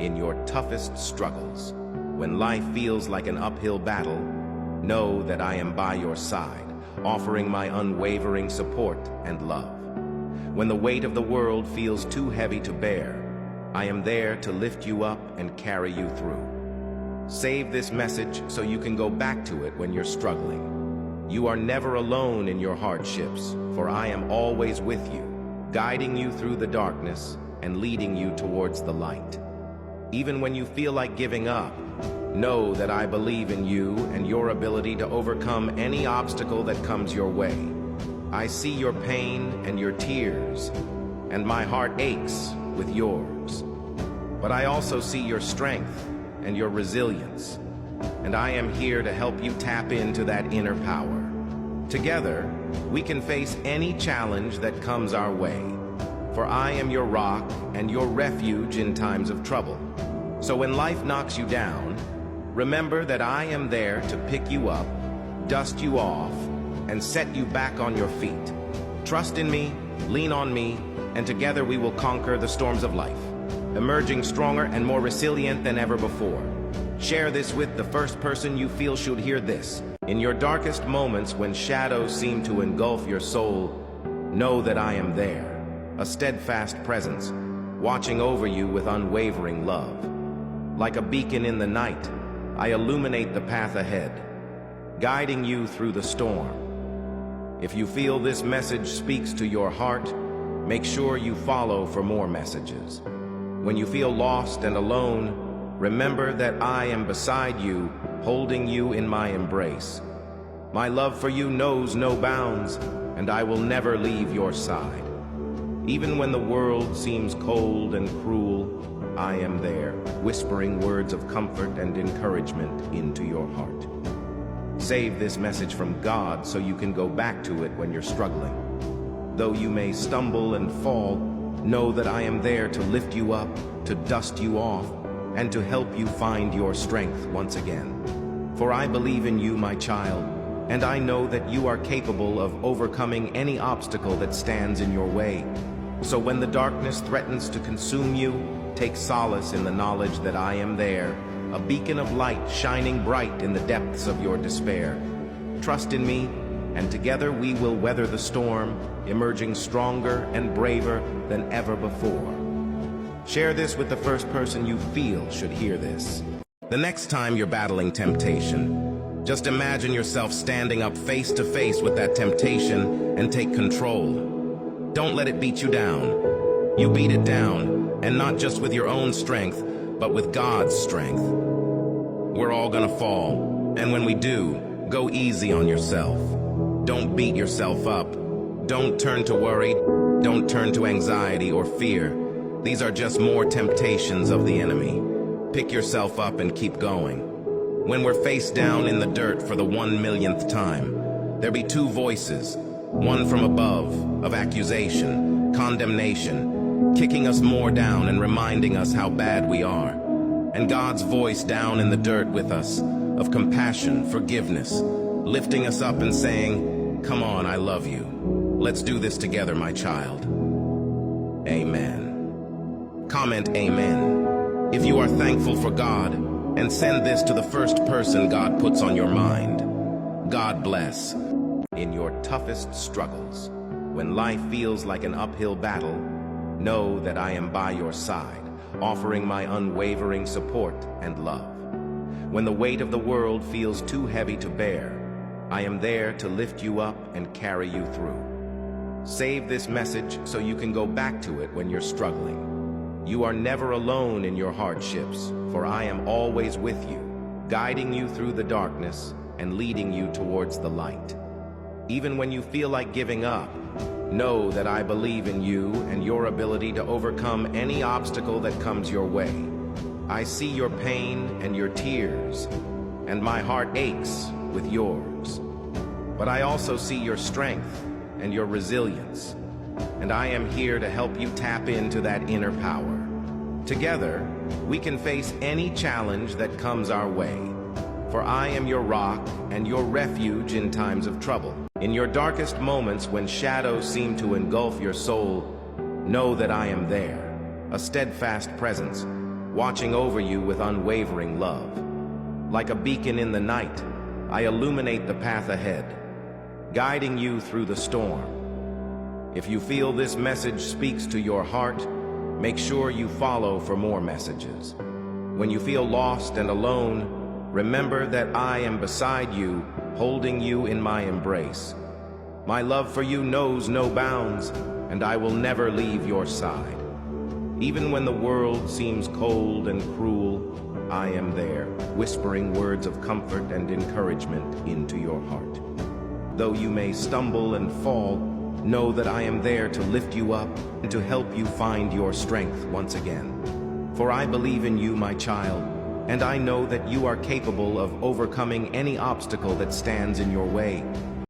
in your toughest struggles. When life feels like an uphill battle, know that I am by your side, offering my unwavering support and love. When the weight of the world feels too heavy to bear, I am there to lift you up and carry you through. Save this message so you can go back to it when you're struggling. You are never alone in your hardships, for I am always with you, guiding you through the darkness and leading you towards the light. Even when you feel like giving up, know that I believe in you and your ability to overcome any obstacle that comes your way. I see your pain and your tears, and my heart aches with yours. But I also see your strength and your resilience, and I am here to help you tap into that inner power. Together, we can face any challenge that comes our way, for I am your rock and your refuge in times of trouble. So when life knocks you down, remember that I am there to pick you up, dust you off, and set you back on your feet. Trust in me, lean on me, and together we will conquer the storms of life, emerging stronger and more resilient than ever before. Share this with the first person you feel should hear this. In your darkest moments when shadows seem to engulf your soul, know that I am there, a steadfast presence, watching over you with unwavering love. Like a beacon in the night, I illuminate the path ahead, guiding you through the storm. If you feel this message speaks to your heart, make sure you follow for more messages. When you feel lost and alone, remember that I am beside you, holding you in my embrace. My love for you knows no bounds, and I will never leave your side. Even when the world seems cold and cruel, I am there, whispering words of comfort and encouragement into your heart. Save this message from God so you can go back to it when you're struggling. Though you may stumble and fall, know that I am there to lift you up, to dust you off, and to help you find your strength once again. For I believe in you, my child, and I know that you are capable of overcoming any obstacle that stands in your way. So when the darkness threatens to consume you, take solace in the knowledge that I am there, a beacon of light shining bright in the depths of your despair. Trust in me, and together we will weather the storm, emerging stronger and braver than ever before. Share this with the first person you feel should hear this. The next time you're battling temptation, just imagine yourself standing up face to face with that temptation and take control. Don't let it beat you down. You beat it down, and not just with your own strength, but with God's strength. We're all gonna fall, and when we do, go easy on yourself. Don't beat yourself up. Don't turn to worry. Don't turn to anxiety or fear. These are just more temptations of the enemy. Pick yourself up and keep going. When we're face down in the dirt for the 1,000,000th time, there'll be two voices, one from above, of accusation, condemnation, kicking us more down and reminding us how bad we are, and God's voice down in the dirt with us, of compassion, forgiveness, lifting us up and saying, "Come on, I love you. Let's do this together, my child." Amen. Comment amen if you are thankful for God, and send this to the first person God puts on your mind. God bless. In your toughest struggles, when life feels like an uphill battle, know that I am by your side, offering my unwavering support and love. When the weight of the world feels too heavy to bear, I am there to lift you up and carry you through. Save this message so you can go back to it when you're struggling. You are never alone in your hardships, for I am always with you, guiding you through the darkness and leading you towards the light. Even when you feel like giving up, know that I believe in you and your ability to overcome any obstacle that comes your way. I see your pain and your tears, and my heart aches with yours. But I also see your strength and your resilience, and I am here to help you tap into that inner power. Together, we can face any challenge that comes our way, for I am your rock and your refuge in times of trouble. In your darkest moments when shadows seem to engulf your soul, know that I am there, a steadfast presence, watching over you with unwavering love. Like a beacon in the night, I illuminate the path ahead, guiding you through the storm. If you feel this message speaks to your heart, make sure you follow for more messages. When you feel lost and alone, remember that I am beside you, holding you in my embrace. My love for you knows no bounds, and I will never leave your side. Even when the world seems cold and cruel, I am there, whispering words of comfort and encouragement into your heart. Though you may stumble and fall, know that I am there to lift you up and to help you find your strength once again. For I believe in you, my child, and I know that you are capable of overcoming any obstacle that stands in your way.